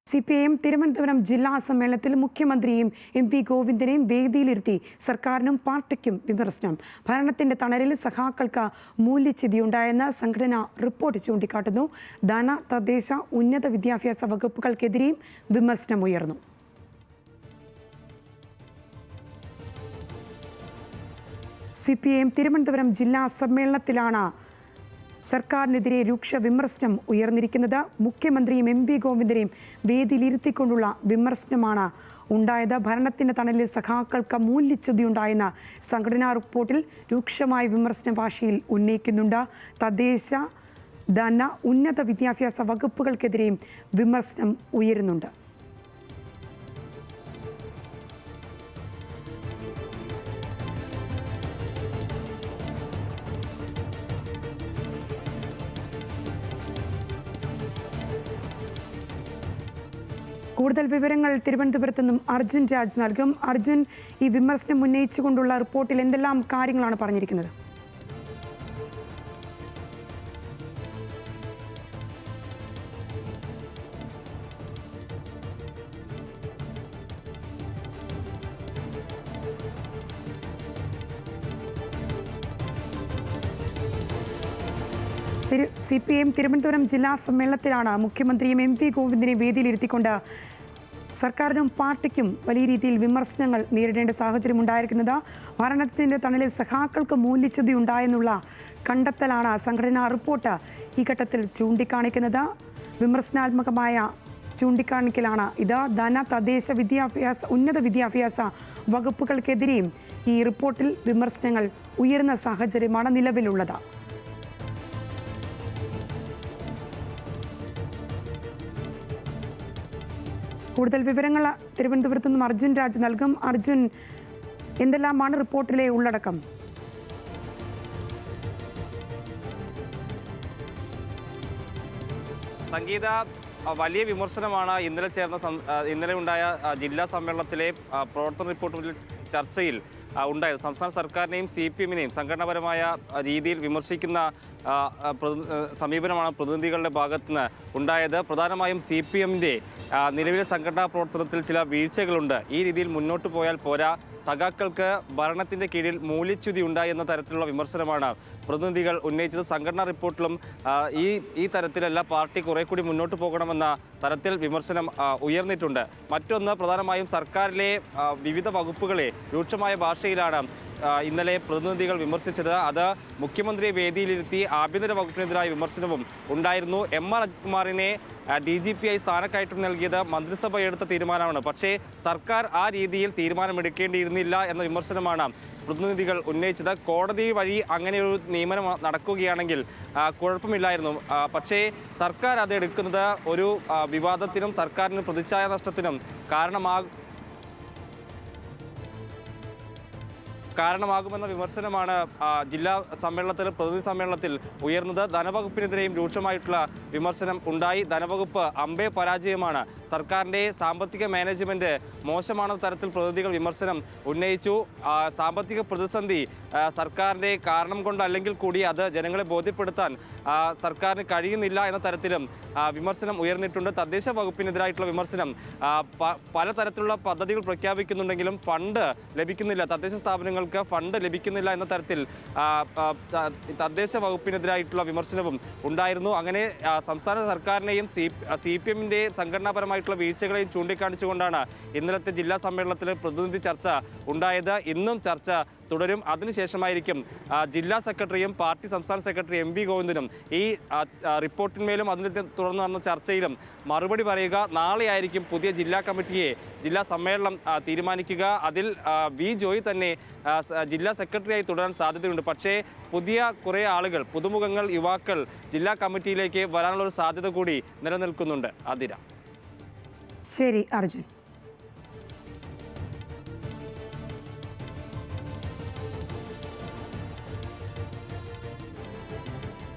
CPM Thiruvananthapuram ജില്ലാ സമ്മേളനത്തിൽ മുഖ്യമന്ത്രിയും MP ഗോവിന്ദനെയും വേദിയിലിരുത്തി സർക്കാരിനും പാർട്ടിക്കും വിമർശനം. ഭരണത്തിന്റെ തണലിൽ സഖാക്കൾക്ക് മൂല്യച്യുതിയുണ്ടായെന്ന് സംഘടന റിപ്പോർട്ട് ചൂണ്ടിക്കാട്ടുന്നു. ധന, തദ്ദേശ, ഉന്നത വിദ്യാഭ്യാസ വകുപ്പുകൾക്കെതിരെയും വിമർശനമുയർന്നു. CPM തിരുവനന്തപുരം ജില്ലാ സമ്മേളനത്തിലാണ് സർക്കാരിനെതിരെ രൂക്ഷ വിമർശനം ഉയർന്നിരിക്കുന്നത്. മുഖ്യമന്ത്രിയും MP ഗോവിന്ദനെയും വേദിയിലിരുത്തിക്കൊണ്ടുള്ള വിമർശനമാണ് ഉണ്ടായത്. ഭരണത്തിന്റെ തണലിൽ സഖാക്കൾക്ക് മൂല്യച്യുതിയുണ്ടായെന്ന സംഘടനാ റിപ്പോർട്ടിൽ രൂക്ഷമായ വിമർശന ഭാഷയിൽ ഉന്നയിക്കുന്നുണ്ട്. തദ്ദേശ, ധന, ഉന്നത വിദ്യാഭ്യാസ വകുപ്പുകൾക്കെതിരെയും വിമർശനം ഉയരുന്നുണ്ട്. കൂടുതൽ വിവരങ്ങൾ തിരുവനന്തപുരത്ത് നിന്നും അർജുൻ രാജ് നൽകും. അർജുൻ, ഈ വിമർശനം ഉന്നയിച്ചുകൊണ്ടുള്ള റിപ്പോർട്ടിൽ എന്തെല്ലാം കാര്യങ്ങളാണ് പറഞ്ഞിരിക്കുന്നത്? CPM തിരുവനന്തപുരം ജില്ലാ സമ്മേളനത്തിലാണ് മുഖ്യമന്ത്രിയും MP ഗോവിന്ദനെയും വേദിയിലിരുത്തിക്കൊണ്ട് സർക്കാരിനും പാർട്ടിക്കും വലിയ രീതിയിൽ വിമർശനങ്ങൾ നേരിടേണ്ട സാഹചര്യം ഉണ്ടായിരിക്കുന്നത്. ഭരണത്തിൻ്റെ തണലിൽ സഖാക്കൾക്ക് മൂല്യച്യുതി ഉണ്ടായെന്നുള്ള കണ്ടെത്തലാണ് സംഘടനാ റിപ്പോർട്ട് ഈ ഘട്ടത്തിൽ ചൂണ്ടിക്കാണിക്കുന്നത്. വിമർശനാത്മകമായ ചൂണ്ടിക്കാണിക്കലാണ് ഇത്. ധന, തദ്ദേശ, ഉന്നത വിദ്യാഭ്യാസ വകുപ്പുകൾക്കെതിരെയും ഈ റിപ്പോർട്ടിൽ വിമർശനങ്ങൾ ഉയർന്ന സാഹചര്യമാണ് നിലവിലുള്ളത്. കൂടുതൽ വിവരങ്ങൾ തിരുവനന്തപുരത്ത് നിന്നും അർജുൻ രാജ് നൽകും. അർജുൻ, എന്തെല്ലാമാണ് റിപ്പോർട്ടിലെ ഉള്ളടക്കം? സംഗീത, വലിയ വിമർശനമാണ് ഇന്നലെ ഉണ്ടായ ജില്ലാ സമ്മേളനത്തിലെ പ്രവർത്തന റിപ്പോർട്ടിൽ ചർച്ചയിൽ ഉണ്ടായത്. സംസ്ഥാന സർക്കാരിനെയും CPM-നെയും സംഘടനാപരമായ രീതിയിൽ വിമർശിക്കുന്ന സമീപനമാണ് പ്രതിനിധികളുടെ ഭാഗത്തുനിന്ന് ഉണ്ടായത്. പ്രധാനമായും CPM-ന്റെ നിലവിലെ സംഘടനാ പ്രവർത്തനത്തിൽ ചില വീഴ്ചകളുണ്ട്. ഈ രീതിയിൽ മുന്നോട്ട് പോയാൽ പോരാ, സഖാക്കൾക്ക് ഭരണത്തിൻ്റെ കീഴിൽ മൂല്യച്യുതി ഉണ്ടായി എന്ന തരത്തിലുള്ള വിമർശനമാണ് പ്രതിനിധികൾ ഉന്നയിച്ചത്. സംഘടനാ റിപ്പോർട്ടിലും ഈ തരത്തിലല്ല, പാർട്ടി കുറെ കൂടി മുന്നോട്ട് പോകണമെന്ന തരത്തിൽ വിമർശനം ഉയർന്നിട്ടുണ്ട്. മറ്റൊന്ന്, പ്രധാനമായും സർക്കാരിലെ വിവിധ വകുപ്പുകളെ രൂക്ഷമായ ഭാഷയിലാണ് ഇന്നലെ പ്രതിനിധികൾ വിമർശിച്ചത്. അത് മുഖ്യമന്ത്രിയെ വേദിയിലിരുത്തി ആഭ്യന്തര വകുപ്പിനെതിരായ വിമർശനവും ഉണ്ടായിരുന്നു. MR അജിത്കുമാറിനെ DGP-ആയി സ്ഥാനക്കയറ്റം നൽകിയത് മന്ത്രിസഭ എടുത്ത തീരുമാനമാണ്. പക്ഷേ സർക്കാർ ആ രീതിയിൽ തീരുമാനമെടുക്കേണ്ടിയിരുന്നില്ല എന്ന വിമർശനമാണ് പ്രതിനിധികൾ ഉന്നയിച്ചത്. കോടതി വഴി അങ്ങനെയൊരു നിയമനം നടക്കുകയാണെങ്കിൽ കുഴപ്പമില്ലായിരുന്നു. പക്ഷേ സർക്കാർ അത് എടുക്കുന്നത് ഒരു വിവാദത്തിനും സർക്കാരിന് പ്രതിച്ഛായ നഷ്ടത്തിനും കാരണമാകുമെന്ന വിമർശനമാണ് ജില്ലാ സമ്മേളനത്തിൽ, പ്രതിനിധി സമ്മേളനത്തിൽ ഉയർന്നത്. ധനവകുപ്പിനെതിരെയും രൂക്ഷമായിട്ടുള്ള വിമർശനം ഉണ്ടായി. ധനവകുപ്പ് അമ്പേ പരാജയമാണ്, സർക്കാരിൻ്റെ സാമ്പത്തിക മാനേജ്മെൻറ്റ് മോശമാണെന്ന തരത്തിൽ പ്രതിനിധികൾ വിമർശനം ഉന്നയിച്ചു. സാമ്പത്തിക പ്രതിസന്ധി സർക്കാരിൻ്റെ കാരണം കൊണ്ടല്ലെങ്കിൽ കൂടി അത് ജനങ്ങളെ ബോധ്യപ്പെടുത്താൻ സർക്കാരിന് കഴിയുന്നില്ല എന്ന തരത്തിലും വിമർശനം ഉയർന്നിട്ടുണ്ട്. തദ്ദേശ വകുപ്പിനെതിരായിട്ടുള്ള വിമർശനം, പലതരത്തിലുള്ള പദ്ധതികൾ പ്രഖ്യാപിക്കുന്നുണ്ടെങ്കിലും ഫണ്ട് ലഭിക്കുന്നില്ല, തദ്ദേശ സ്ഥാപനങ്ങൾ ഫണ്ട് ലഭിക്കുന്നില്ല എന്ന തരത്തിൽ തദ്ദേശ വകുപ്പിനെതിരായിട്ടുള്ള വിമർശനവും ഉണ്ടായിരുന്നു. അങ്ങനെ സംസ്ഥാന സർക്കാരിനെയും CPM-ന്റെ സംഘടനാപരമായിട്ടുള്ള വീഴ്ചകളെയും ചൂണ്ടിക്കാണിച്ചുകൊണ്ടാണ് ഇന്നലത്തെ ജില്ലാ സമ്മേളനത്തിൽ പ്രതിനിധി ചർച്ച ഉണ്ടായത്. ഇന്നും ചർച്ച തുടരും. അതിനുശേഷമായിരിക്കും ജില്ലാ സെക്രട്ടറിയും പാർട്ടി സംസ്ഥാന സെക്രട്ടറി MP ഗോവിന്ദനും ഈ റിപ്പോർട്ടിന്മേലും അതിനെ തുടർന്ന് നടന്ന ചർച്ചയിലും മറുപടി പറയുക. നാളെയായിരിക്കും പുതിയ ജില്ലാ കമ്മിറ്റിയെ ജില്ലാ സമ്മേളനം തീരുമാനിക്കുക. അതിൽ V ജോയി തന്നെ ജില്ലാ സെക്രട്ടറിയായി തുടരാൻ സാധ്യതയുണ്ട്. പക്ഷേ പുതിയ കുറേ ആളുകൾ, പുതുമുഖങ്ങൾ, യുവാക്കൾ ജില്ലാ കമ്മിറ്റിയിലേക്ക് വരാനുള്ളൊരു സാധ്യത കൂടി നിലനിൽക്കുന്നുണ്ട്. അതിര. ശരി അർജുൻ.